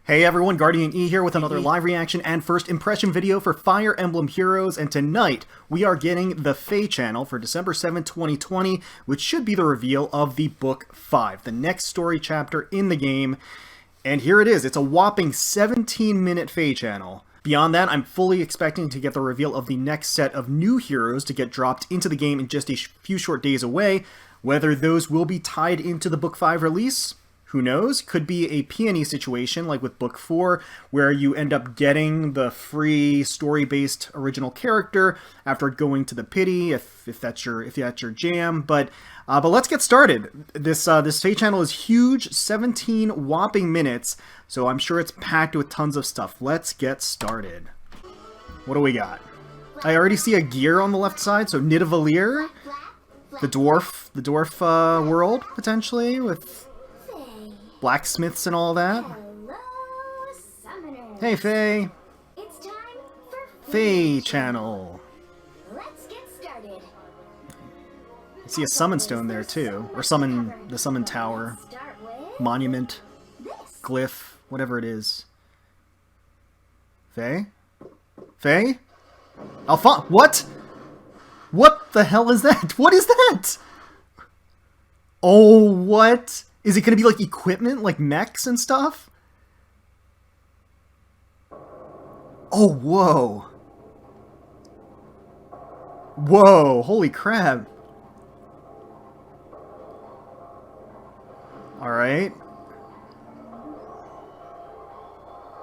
Hey everyone, GuardianE here with another live reaction and first impression video for Fire Emblem Heroes, and tonight we are getting the Fae channel for December 7, 2020, which should be the reveal of the Book 5, the next story chapter in the game. And here it is, it's a whopping 17-minute Fae channel. Beyond that, I'm fully expecting to get the reveal of the next set of new heroes to get dropped into the game in just a few short days away. Whether those will be tied into the Book 5 release, who knows? Could be a Peony situation like with Book 4, where you end up getting the free story-based original character after going to the pity, if that's your jam. But let's get started. This Fae channel is huge, 17 whopping minutes, so I'm sure it's packed with tons of stuff. Let's get started. What do we got? I already see a gear on the left side, so Nidavellir, the dwarf world potentially with blacksmiths and all that. Hello, summoners. Hey, Fae. It's time for Fae channel. Let's get started. I see a summon stone there too, or the summon tower, Start with monument, this. glyph, whatever it is. Fae? Fae? What? What the hell is that? What is that? Oh, what? Is it going to be like equipment, like mechs and stuff? Oh, whoa. Whoa, holy crap. Alright.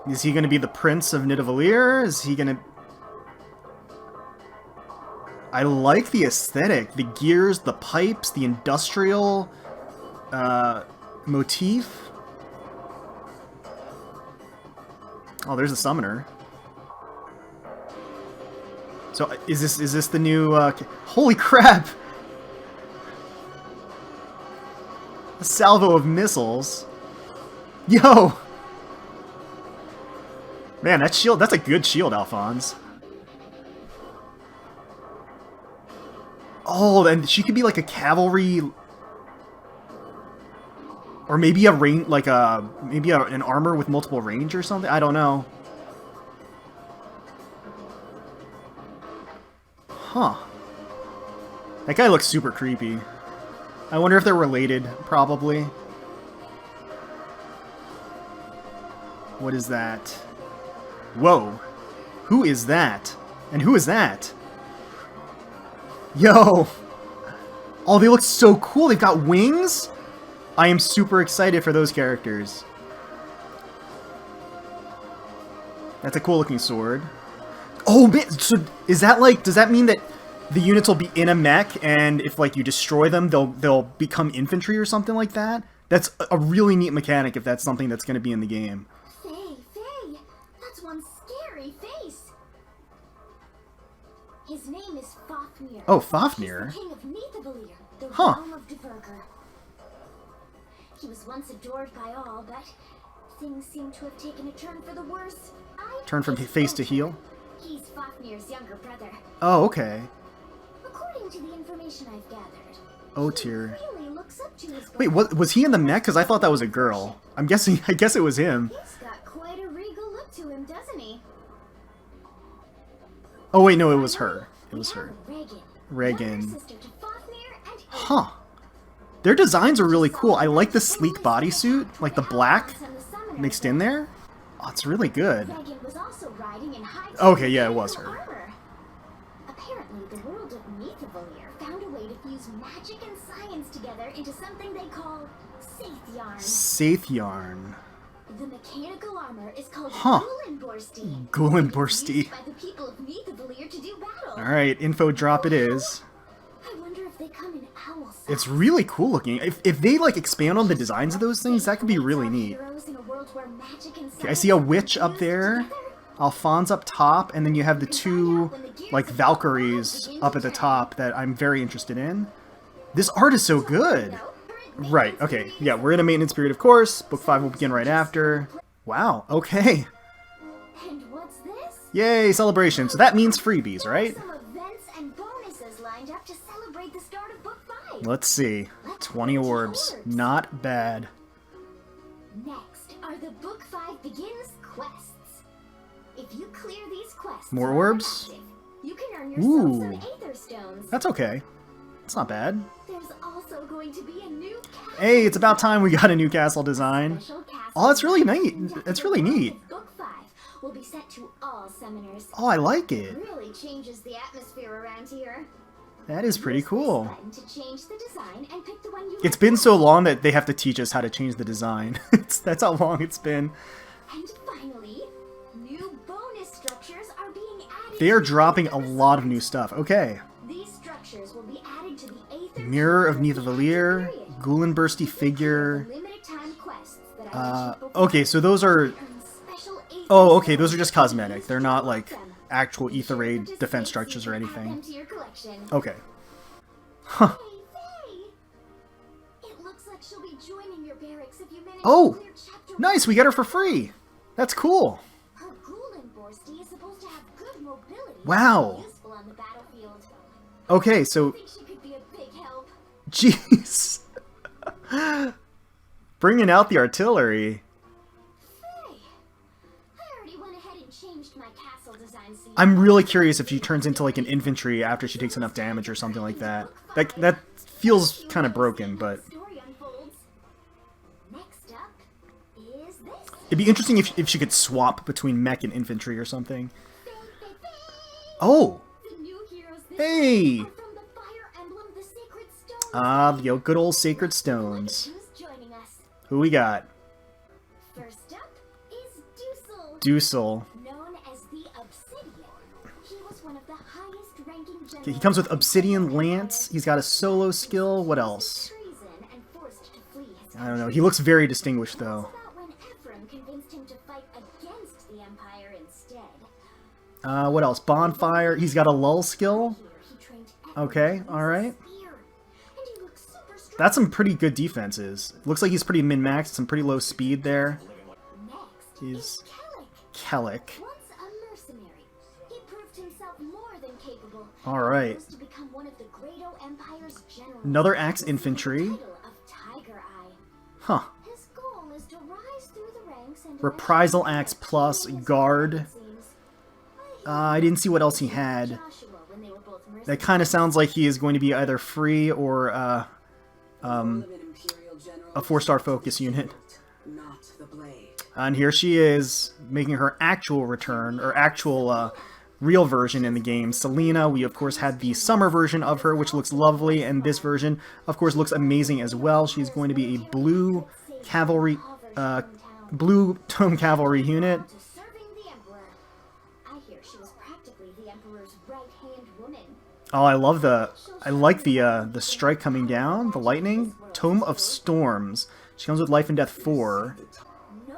Is he going to be the Prince of Nidavellir? Is he going to... I like the aesthetic. The gears, the pipes, the industrial... motif. Oh, there's a summoner. So is this the new holy crap! A salvo of missiles. Yo! Man, that shield, that's a good shield, Alphonse. Oh, and she could be like a cavalry, or maybe an armor with multiple range or something? I don't know. Huh. That guy looks super creepy. I wonder if they're related, probably. What is that? Whoa. Who is that? And who is that? Yo! Oh, they look so cool! They've got wings? I am super excited for those characters. That's a cool looking sword. Oh man, so is that like, does that mean that the units will be in a mech and if like you destroy them, they'll become infantry or something like that? That's a really neat mechanic if that's something that's going to be in the game. Fae, that's one scary face. His name is Fafnir. Oh, Fafnir. He's the king of Nidavellir, the Huh. realm of Nidavellir. He was once adored by all, but things seem to have taken a turn for the worse. Turn from face to heel? He's Fafnir's younger brother. Oh, okay. According to the information I've gathered, Oh, tier. he really looks up to his Wait, what was he in the mech? Because I thought that was a girl. I guess it was him. He's got quite a regal look to him, doesn't he? Oh wait, no, it was her. It was her. Reginn. Reginn. Sister to Fafnir and Huh. Their designs are really cool. I like the sleek bodysuit, like the black mixed in there. Oh, it's really good. Reginn was also riding in high Okay, yeah, it was her. armor. Apparently, the world of Nidavellir found a way to fuse magic and science together into something they call Saith Saith yarn. The mechanical armor is called Huh. Gulenborsti. Gulenborsti. Used by the people of Nidavellir to do battle. Alright, info drop it is. I wonder if they come in owl size. It's really cool looking. If they like expand on the designs of those things, that could be really neat. Okay, I see a witch up there, Alphonse up top, and then you have the two like Valkyries up at the top that I'm very interested in. This art is so good. Right, okay. Yeah, we're in a maintenance period, of course. Book 5 will begin right after. Wow, okay. And what's this? Yay, celebration. So that means freebies, right? Some events and bonuses lined up to celebrate the start of Book 5. Let's see. 20 orbs. Not bad. Next are the Book 5 5 begins quests. If you clear these quests, More orbs? active, you can earn yourself some Ooh. Aether stones. That's okay. It's not bad. There's also going to be a new castle. Hey, it's about time we got a new castle design. Special castle Oh, that's really design neat. It's really neat. with Book 5 will be sent to all summoners. Oh, I like it. Really changes the atmosphere around here. That is pretty Use this cool. button to change the design and pick the one you It's like been most. so long that they have to teach us how to change the design. That's how long it's been. And finally, new bonus structures are being added. They are to the dropping Aether a lot of new Raids. stuff. Okay. These structures will be added to the Aether Mirror of Changes Nidavellir, period. Gullenbursty figure. Limited time quests that I mentioned before. Okay, so those are... Earn special Aether Oh, okay, stones those are just that you cosmetic. use They're to not, unlock like, them. actual Be Aether sure Raid to defense save structures so or you can add anything. them to your collection. Okay. Huh. Hey, Faye! It looks like she'll be joining your barracks if you manage Oh! to clear chapter Nice, we got her for free! That's cool. Her Gullenbursty is supposed to have good mobility. Wow. And useful on the battlefield. Okay, I so... think she could be a big help. Jeez. Bringing out the artillery. Faye, I already went ahead and changed my castle design scene. I'm really curious if she turns into like an infantry after she takes enough damage or something like that. That feels kind of broken, but Story unfolds. Next up is this. it'd be interesting if she could swap between mech and infantry or something. Faye, Faye, Faye! Oh! The new heroes this Hey! are from the Fire Emblem, the Sacred Stones. Ah, the good old sacred stones. Who's joining us? Who we got? First up is Dusel, Dusel. known as the Obsidian. He was one of the highest ranking generals. Okay, he comes with Obsidian Lance. He's got a solo skill. What else? Treason and forced to flee his I don't know. country. He looks very distinguished though. What about when Ephraim convinced him to fight against the Empire instead? What else? Bonfire. He's got a lull skill. Here he trained Ephraim Okay, to use alright. a spear, and he looks super strong. That's some pretty good defenses. Looks like he's pretty min-maxed, some pretty low speed there. Next He's is Kellic. Kellic. Once a mercenary, he proved himself more than capable. Alright. He rose to become one of the Grado Empire's generals. Another axe With the infantry. title of Tiger Eye. Huh. His goal is to rise through the ranks and Reprisal eventually axe plus achieve his guard. goal, it seems. I didn't see what else he had. Joshua when they were both That kind of sounds like he is going to be either free or a 4-star focus unit. Not the blade. And here she is, making her actual return, or actual real version in the game. Selena, we of course had the summer version of her, which looks lovely, and this version, of course, looks amazing as well. She's going to be a blue cavalry, blue tome cavalry unit. to serving the Emperor. I hear she was practically the Emperor's right-hand woman. Oh, I like the strike coming down, the lightning. Tome of Storms. She comes with Life and Death 4.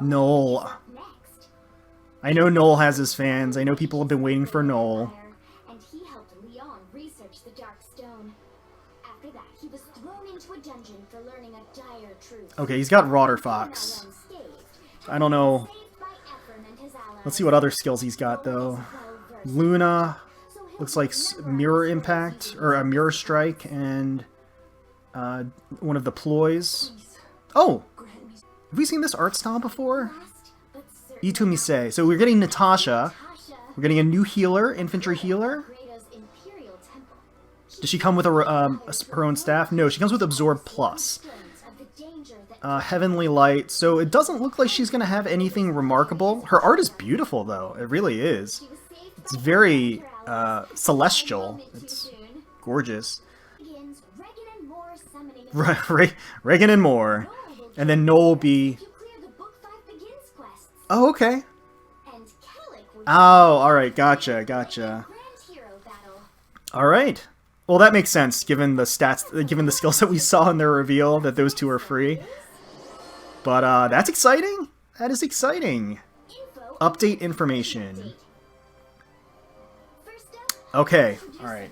Noel. Up next. I know Noel has his fans. I know people have been waiting for Noel. And he helped Leon research the Dark Stone. After that, he was thrown into a dungeon for learning a dire truth. Okay, he's got Rotter Not Fox. unscathed. I don't know. Saved by Ephraim and his allies. Let's see what other skills he's got, though. Luna. Looks like Mirror Impact, or a Mirror Strike, and one of the ploys. Oh! Have we seen this art style before? Itumise. So we're getting Natasha. We're getting a new healer, infantry healer. Does she come with her own staff? No, she comes with Absorb Plus. Heavenly Light. So it doesn't look like she's going to have anything remarkable. Her art is beautiful, though. It really is. It's very celestial. It's gorgeous. Reginn and more. And then Noel will be... Oh, okay. Oh, alright. Gotcha, gotcha. Alright. Well, that makes sense, given the stats, given the skills that we saw in their reveal, that those two are free. But, that's exciting. That is exciting. Update information. Okay, alright.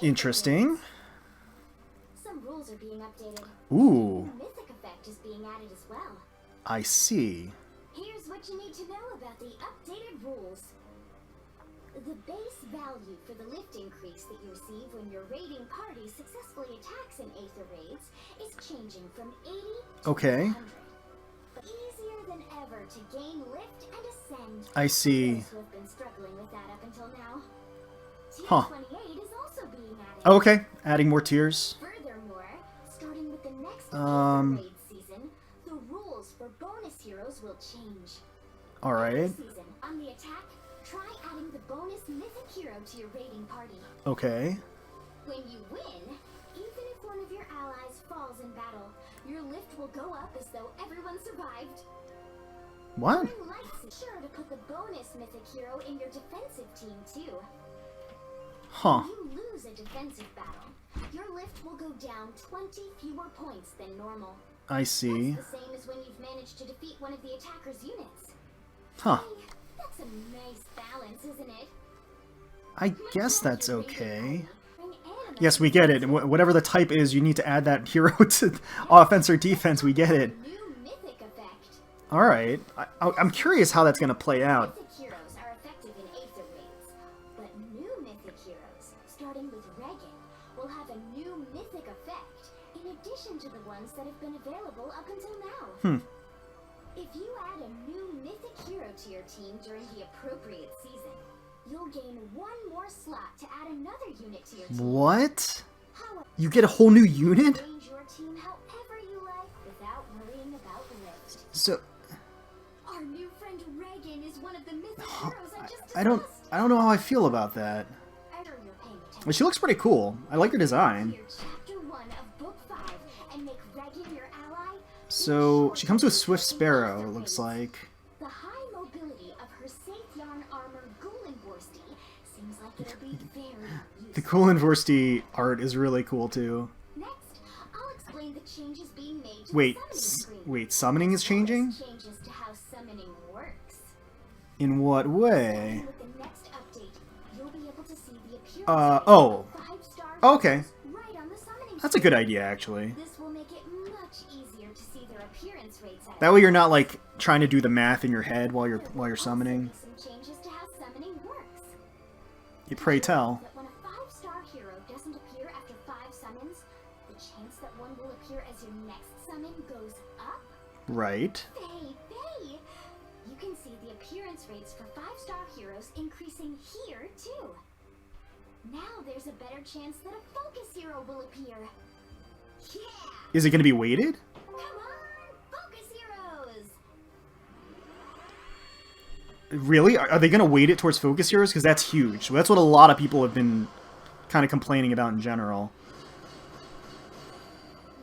Interesting. Some rules are being updated. Ooh, The Mythic effect is being added as well. I see. Here's what you need to know about the updated rules. The base value for the lift increase that you receive when your raiding party successfully attacks in Aether Raids is changing from 80 to Okay. 100. But easier than ever to gain lift and ascend. I see. Those who have been struggling with that up until now. Tier Huh. 28 is also being added. Oh, okay, adding more tiers. Furthermore, starting with the next Um, Aether Raid season, the rules for bonus heroes will change. Alright, This season, on the attack, try adding the bonus Mythic hero to your raiding party. okay. When you win, even if one of your allies falls in battle, your lift will go up as though everyone survived. What? During lights, be sure to put the bonus Mythic hero in your defensive team too. Huh. If you lose a defensive battle, your lift will go down 20 fewer points than normal. I see. That's the same as when you've managed to defeat one of the attacker's units. Huh. Hey, that's a nice balance, isn't it? I guess that's okay. Bring Anna Yes, we get it. Whatever the type is, you need to add that hero to offense or defense. We get it. new Mythic effect. Alright. I'm curious how that's going to play out. Mythic heroes are effective in Aether Raids, but new Mythic heroes, starting with Reginn, will have a new Mythic effect, in addition to the ones that have been available up until now. If you add a new Mythic hero to your team during the appropriate season, you'll gain one more slot to add another unit to your team. What? However, You get a whole new unit? arrange your team however you like without worrying about lift. So, Our new friend Reginn is one of the Mythic heroes I just discussed. I don't know how I feel about that. I'm sure you're paying attention. But she looks pretty cool. I like her design. Here, chapter 1 of book 5, and make Reginn your ally. So, she comes with Swift Sparrow, it looks like. The high mobility of her safe yarn armor Gulenvorsti seems like it'll be very The useful. Kulenvorsti art is really cool too. Next, I'll explain the changes being made to Wait, the summoning screen. wait, summoning is changing? Changes to how summoning works. In what way? With the next update, you'll be able to see the appearance Oh. of 5-star Okay. heroes right on the summoning That's a good idea, actually. This will make it much easier to see their appearance rates at That way you're not, like, trying to do the math in your head while you're summoning. Some changes to how summoning works. You pray tell. That when a 5-star hero doesn't appear after 5 summons, the chance that one will appear as your next summon goes up. Right. Hey! You can see the appearance rates for 5-star heroes increasing here too. Now there's a better chance that a focus hero will appear. Yeah! Is it going to be weighted? Come on, focus heroes! Really? Are they going to weight it towards focus heroes? Because that's huge. That's what a lot of people have been kind of complaining about in general.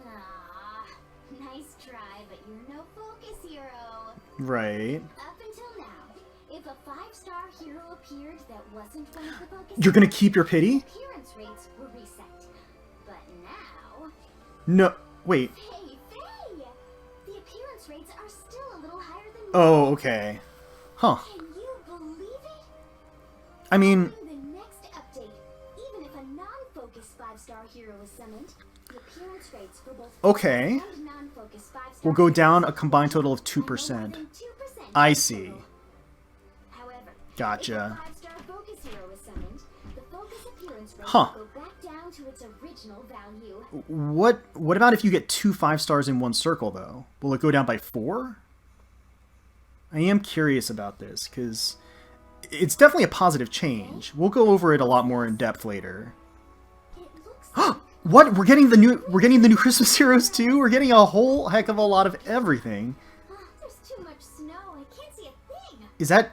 Ah, nice try, but you're no focus hero. Right. Up until now, if a 5-star hero appeared that wasn't one of the focus You're going to heroes, keep your pity? appearance rates were reset. But now, No. Wait. hey, the appearance rates are still a little higher than Oh, okay. Huh. Can you believe it? I mean, During the next update, even if a non-focus 5-star hero is summoned, the appearance rates for both okay. focus and non-focus 5-star We'll go down a heroes combined total of are no more 2%. than 2% I see. However, Gotcha. if a 5-star focus hero is summoned, the focus appearance rate Huh. will go back down to its original value. What about if you get 2 5-stars in one circle, though? Will it go down by 4? I am curious about this, because it's definitely a positive change. We'll go over it a lot more in depth later. It looks like What? We're getting the new Christmas heroes too? We're getting a whole heck of a lot of everything. there's too much snow. I can't see a thing. Is that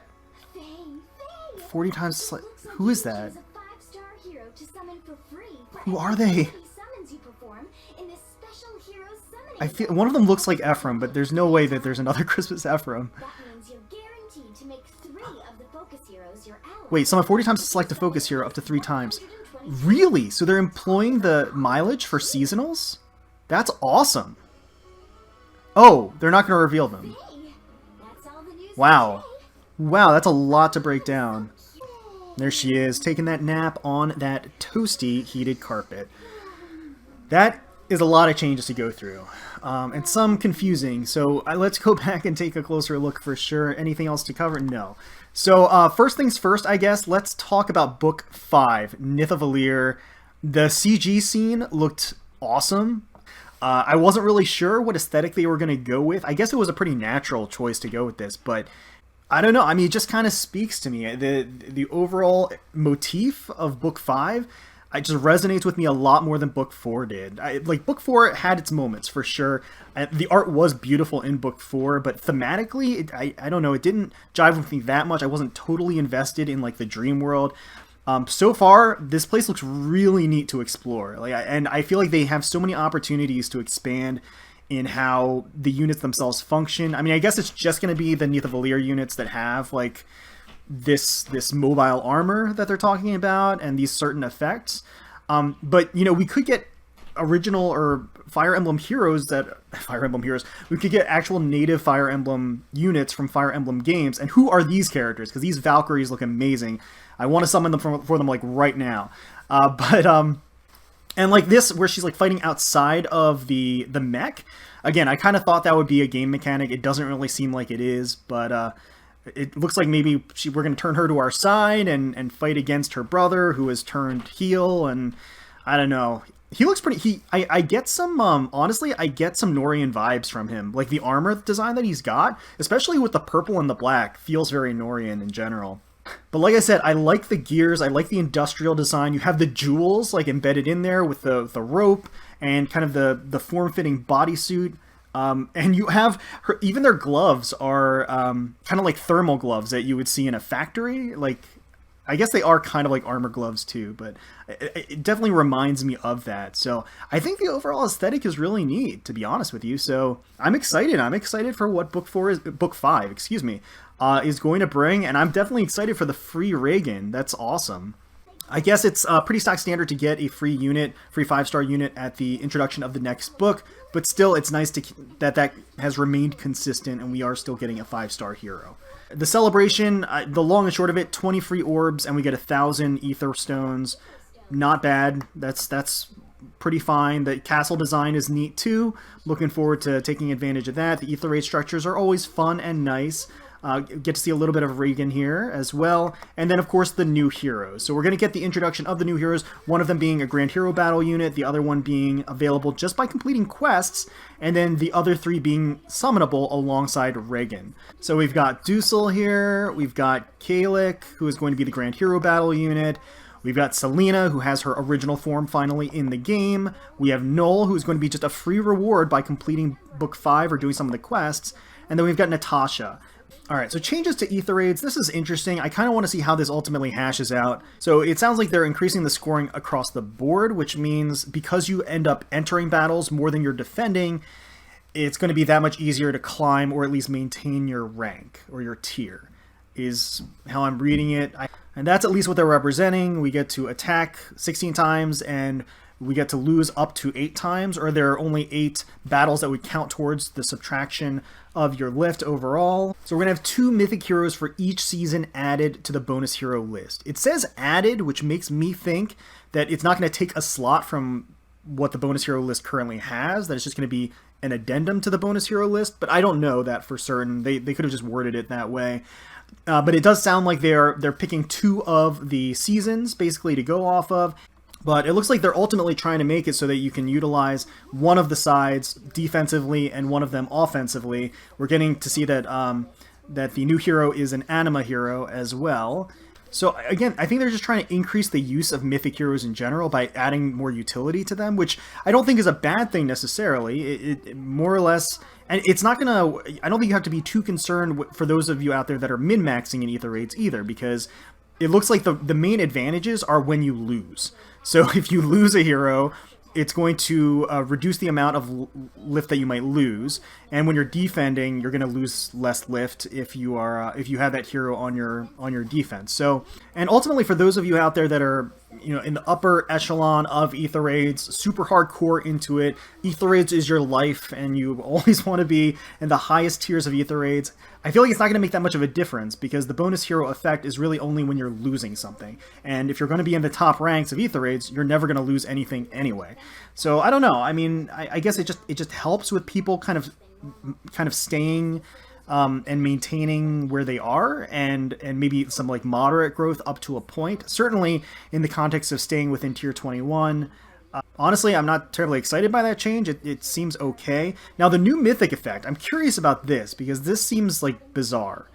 Faye. 40 times It sli- looks like Who is you that? choose a 5-star hero to summon for free for Who are every they? 50 summons you perform in this special hero summoning I feel event. one of them looks like Ephraim, but there's no way that there's another Christmas Ephraim. That means you're guaranteed to make 3 of the focus heroes your ally. Wait, summon 40 times to select a focus hero up to 3 times. 120 Really? So they're employing the mileage for seasonals? That's awesome. Oh, they're not going to reveal them. Hey, that's all the news for Wow. today. Wow, that's a lot to break down. Yay. There she is, taking that nap on that toasty heated carpet. That is a lot of changes to go through, and some confusing. So let's go back and take a closer look for sure. Anything else to cover? No. So first things first, I guess, let's talk about Book 5, Nidavellir. The CG scene looked awesome. I wasn't really sure what aesthetic they were going to go with. I guess it was a pretty natural choice to go with this, but I don't know. I mean, it just kind of speaks to me. The overall motif of Book 5, it just resonates with me a lot more than Book 4 did. Like, Book 4 had its moments, for sure. The art was beautiful in Book 4, but thematically, I don't know, it didn't jive with me that much. I wasn't totally invested in, like, the dream world. So far, this place looks really neat to explore. And I feel like they have so many opportunities to expand in how the units themselves function. I mean, I guess it's just going to be the Nidavellir units that have, like, this mobile armor that they're talking about and these certain effects. But, you know, we could get original or Fire Emblem Heroes we could get actual native Fire Emblem units from Fire Emblem games. And who are these characters? Because these Valkyries look amazing. I want to summon them for them, like, right now. And like this, where she's like fighting outside of the mech, again, I kind of thought that would be a game mechanic. It doesn't really seem like it is, but it looks like maybe we're going to turn her to our side and fight against her brother, who has turned heel, and I don't know. He looks pretty... I get some... honestly, I get some Norian vibes from him. Like, the armor design that he's got, especially with the purple and the black, feels very Norian in general. But like I said, I like the gears, I like the industrial design. You have the jewels, like, embedded in there with the rope and kind of the form-fitting bodysuit. And you have... even their gloves are kind of like thermal gloves that you would see in a factory. Like, I guess they are kind of like armor gloves too, but it definitely reminds me of that. So I think the overall aesthetic is really neat, to be honest with you. So I'm excited. I'm excited for what Book 5, excuse me, is going to bring, and I'm definitely excited for the free Reginn. That's awesome. I guess it's pretty stock standard to get a free 5-star unit at the introduction of the next book, but still it's nice that has remained consistent and we are still getting a 5-star hero. The celebration, the long and short of it, 20 free orbs, and we get 1,000 Aether stones. Not bad. That's pretty fine. The castle design is neat too. Looking forward to taking advantage of that. The Aether Raid structures are always fun and nice. Get to see a little bit of Reginn here as well. And then, of course, the new heroes. So we're going to get the introduction of the new heroes, one of them being a Grand Hero Battle unit, the other one being available just by completing quests, and then the other 3 being summonable alongside Reginn. So we've got Dusel here, we've got Kalik, who is going to be the Grand Hero Battle unit, we've got Selena, who has her original form finally in the game, we have Null, who is going to be just a free reward by completing Book 5 or doing some of the quests, and then we've got Natasha. Alright, so changes to Aether Raids. This is interesting. I kind of want to see how this ultimately hashes out. So it sounds like they're increasing the scoring across the board, which means because you end up entering battles more than you're defending, it's going to be that much easier to climb or at least maintain your rank or your tier, is how I'm reading it. And that's at least what they're representing. We get to attack 16 times and we get to lose up to 8 times, or there are only 8 battles that would count towards the subtraction of your lift overall. So we're going to have 2 mythic heroes for each season added to the bonus hero list. It says added, which makes me think that it's not going to take a slot from what the bonus hero list currently has, that it's just going to be an addendum to the bonus hero list, but I don't know that for certain. They could have just worded it that way. But it does sound like they're picking 2 of the seasons, basically, to go off of. But it looks like they're ultimately trying to make it so that you can utilize one of the sides defensively and one of them offensively. We're getting to see that that the new hero is an anima hero as well. So again, I think they're just trying to increase the use of mythic heroes in general by adding more utility to them, which I don't think is a bad thing necessarily. It more or less, and it's not gonna, I don't think you have to be too concerned for those of you out there that are min-maxing in Aether Raids either, because it looks like the main advantages are when you lose. So if you lose a hero, it's going to reduce the amount of lift that you might lose, and when you're defending, you're going to lose less lift if you are if you have that hero on your defense. So, and ultimately, for those of you out there that are in the upper echelon of Aether Raids, super hardcore into it, Aether Raids is your life, and you always want to be in the highest tiers of Aether Raids. I feel like it's not going to make that much of a difference, because the bonus hero effect is really only when you're losing something. And if you're going to be in the top ranks of Aether Raids, you're never going to lose anything anyway. So I don't know. I mean, I guess it just helps with people kind of staying and maintaining where they are, and maybe some like moderate growth up to a point. Certainly in the context of staying within tier 21. Honestly, I'm not terribly excited by that change. It seems okay. Now, the new Mythic effect, I'm curious about this, because this seems, like, bizarre.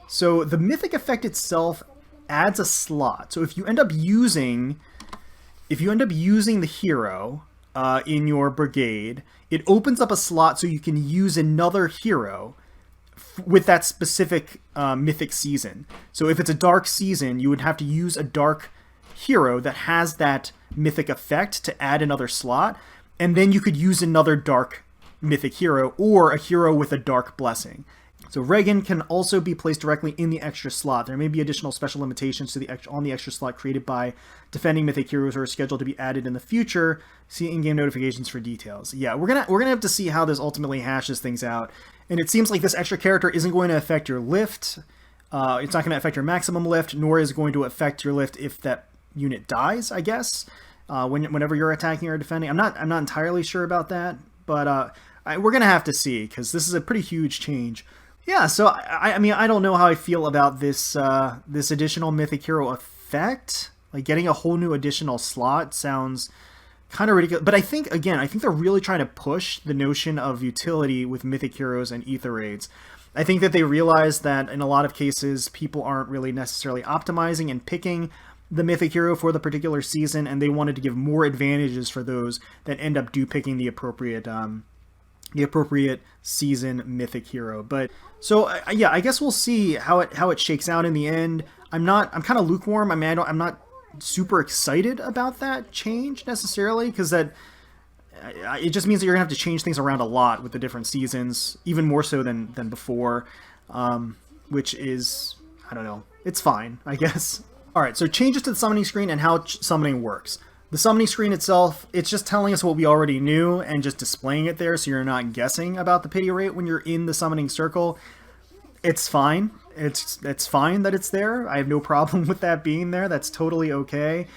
So, the Mythic effect itself adds a slot. So, if you end up using the hero in your brigade, it opens up a slot so you can use another hero with that specific Mythic season. So, if it's a dark season, you would have to use a dark hero that has that Mythic effect to add another slot, and then you could use another dark Mythic hero or a hero with a dark blessing. So Reginn can also be placed directly in the extra slot. There may be additional special limitations to on the extra slot created by defending Mythic heroes who are scheduled to be added in the future. See in-game notifications for details. Yeah, we're gonna have to see how this ultimately hashes things out. And it seems like this extra character isn't going to affect your lift. It's not going to affect your maximum lift, nor is it going to affect your lift if that unit dies, I guess. Whenever you're attacking or defending. I'm not entirely sure about that, but we're gonna have to see, because this is a pretty huge change. Yeah, so I mean, I don't know how I feel about this this additional Mythic hero effect. Like, getting a whole new additional slot sounds kind of ridiculous. But I think they're really trying to push the notion of utility with Mythic heroes and Aether Raids. I think that they realize that in a lot of cases, people aren't really necessarily optimizing and picking the Mythic hero for the particular season, and they wanted to give more advantages for those that end up picking the appropriate season Mythic hero. But so yeah, I guess we'll see how it shakes out in the end. I'm kind of lukewarm. I mean, I'm not super excited about that change necessarily, because it just means that you're gonna have to change things around a lot with the different seasons, even more so than before, which is, I don't know, it's fine, I guess. Alright, so changes to the summoning screen and how summoning works. The summoning screen itself, it's just telling us what we already knew and just displaying it there so you're not guessing about the pity rate when you're in the summoning circle. It's fine. It's fine that it's there. I have no problem with that being there. That's totally okay.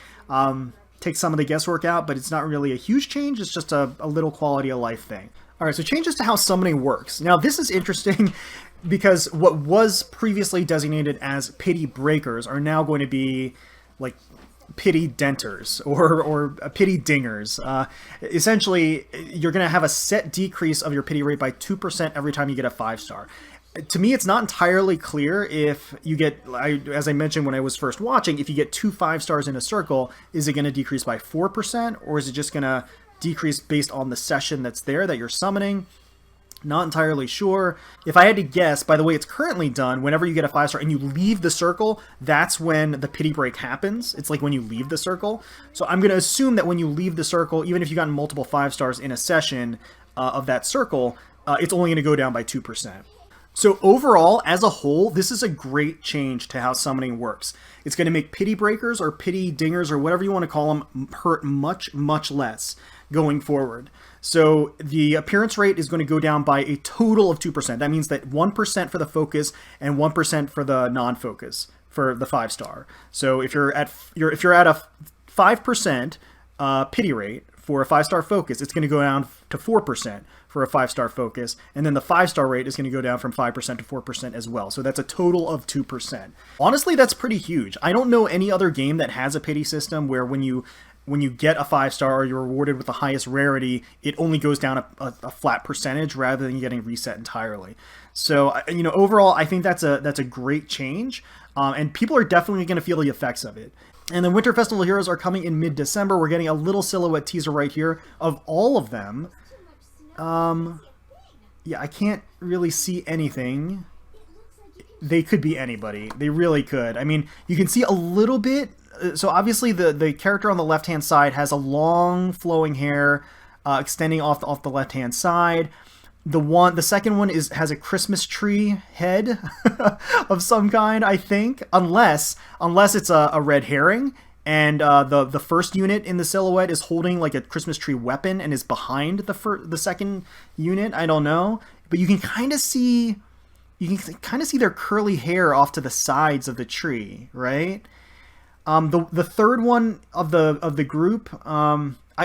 Takes some of the guesswork out, but it's not really a huge change. It's just a little quality of life thing. Alright, so changes to how summoning works. Now, this is interesting because what was previously designated as pity breakers are now going to be like pity denters or pity dingers. Essentially, you're going to have a set decrease of your pity rate by 2% every time you get a 5-star. To me, it's not entirely clear if you get, as I mentioned when I was first watching, if you get 2 5-stars in a circle, is it going to decrease by 4%, or is it just going to decrease based on the session that's there that you're summoning? Not entirely sure. If I had to guess, by the way it's currently done, whenever you get a 5-star and you leave the circle, that's when the pity break happens. It's like when you leave the circle. So I'm going to assume that when you leave the circle, even if you've gotten multiple 5-stars in a session of that circle, it's only going to go down by 2%. So overall, as a whole, this is a great change to how summoning works. It's going to make pity breakers or pity dingers or whatever you want to call them hurt much, much less going forward. So the appearance rate is going to go down by a total of 2%. That means that 1% for the focus and 1% for the non-focus for the 5-star. So if you're at a 5% pity rate for a 5-star focus, it's going to go down to 4% for a 5-star focus, and then the 5-star rate is going to go down from 5% to 4% as well. So that's a total of 2%. Honestly, that's pretty huge. I don't know any other game that has a pity system where when you get a 5-star or you're rewarded with the highest rarity, it only goes down a flat percentage rather than getting reset entirely. So, overall, I think that's a great change, and people are definitely going to feel the effects of it. And the Winter Festival Heroes are coming in mid-December. We're getting a little silhouette teaser right here of all of them. Yeah, I can't really see anything. They could be anybody. They really could. I mean, you can see a little bit. So obviously the character on the left-hand side has a long flowing hair extending off the left-hand side. The second one has a Christmas tree head of some kind, I think, unless it's a red herring, and the first unit in the silhouette is holding like a Christmas tree weapon and is behind the second unit. I don't know, but you can kind of see their curly hair off to the sides of the tree, right? The third one of the group,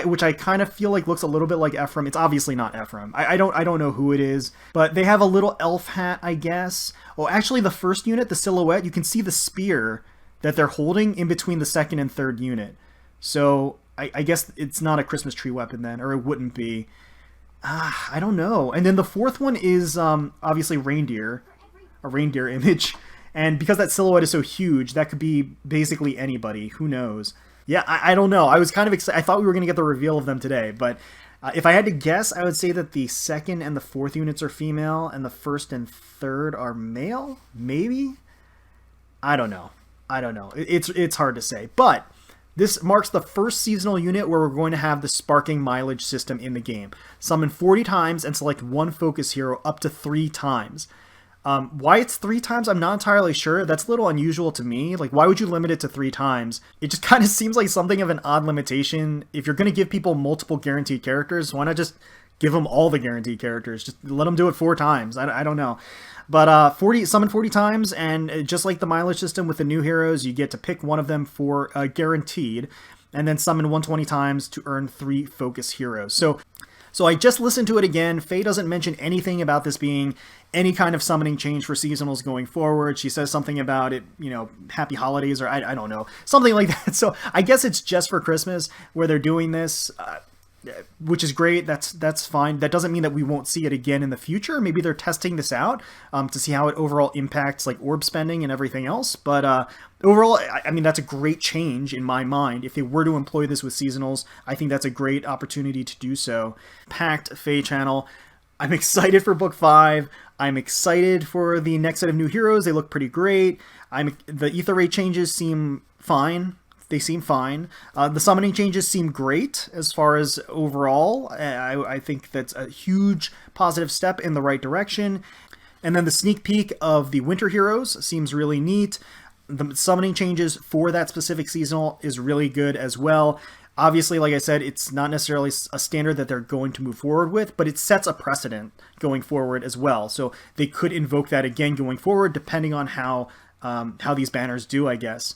which I kind of feel like looks a little bit like Ephraim. It's obviously not Ephraim. I don't know who it is, but they have a little elf hat, I guess. Oh, actually, the first unit, the silhouette, you can see the spear that they're holding in between the second and third unit. So I guess it's not a Christmas tree weapon then, or it wouldn't be. I don't know. And then the fourth one is obviously reindeer, a reindeer image. And because that silhouette is so huge, that could be basically anybody. Who knows? Yeah, I don't know. I was kind of excited. I thought we were going to get the reveal of them today, but if I had to guess, I would say that the second and the fourth units are female, and the first and third are male. Maybe. I don't know. It's hard to say, but this marks the first seasonal unit where we're going to have the sparking mileage system in the game. Summon 40 times and select one focus hero up to 3 times. Why it's 3 times, I'm not entirely sure. That's a little unusual to me. Like, why would you limit it to 3 times? It just kind of seems like something of an odd limitation. If you're going to give people multiple guaranteed characters, why not just give them all the guaranteed characters? Just let them do it 4 times. I don't know. But summon 40 times, and just like the mileage system with the new heroes, you get to pick one of them for guaranteed, and then summon 120 times to earn 3 focus heroes. So I just listened to it again. Faye doesn't mention anything about this being any kind of summoning change for seasonals going forward. She says something about it, happy holidays, or I don't know, something like that. So I guess it's just for Christmas where they're doing this, which is great. That's fine. That doesn't mean that we won't see it again in the future. Maybe they're testing this out to see how it overall impacts like orb spending and everything else. But overall, I mean, that's a great change in my mind. If they were to employ this with seasonals, I think that's a great opportunity to do so. Packed Faye channel. I'm excited for Book 5. I'm excited for the next set of new heroes. They look pretty great. The Aether Aid changes seem fine. They seem fine. The summoning changes seem great as far as overall. I think that's a huge positive step in the right direction. And then the sneak peek of the winter heroes seems really neat. The summoning changes for that specific seasonal is really good as well. Obviously, like I said, it's not necessarily a standard that they're going to move forward with, but it sets a precedent going forward as well. So they could invoke that again going forward, depending on how these banners do, I guess.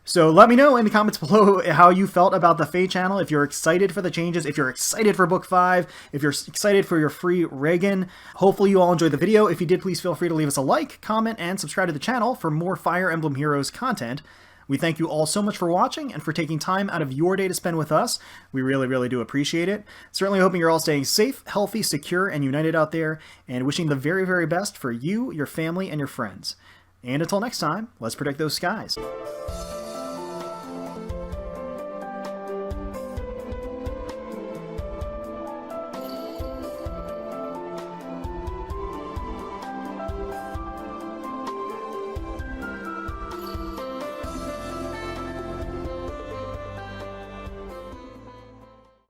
So let me know in the comments below how you felt about the Faye channel, if you're excited for the changes, if you're excited for Book 5, if you're excited for your free Reginn. Hopefully you all enjoyed the video. If you did, please feel free to leave us a like, comment, and subscribe to the channel for more Fire Emblem Heroes content. We thank you all so much for watching and for taking time out of your day to spend with us. We really, really do appreciate it. Certainly hoping you're all staying safe, healthy, secure, and united out there, and wishing the very, very best for you, your family, and your friends. And until next time, let's protect those skies.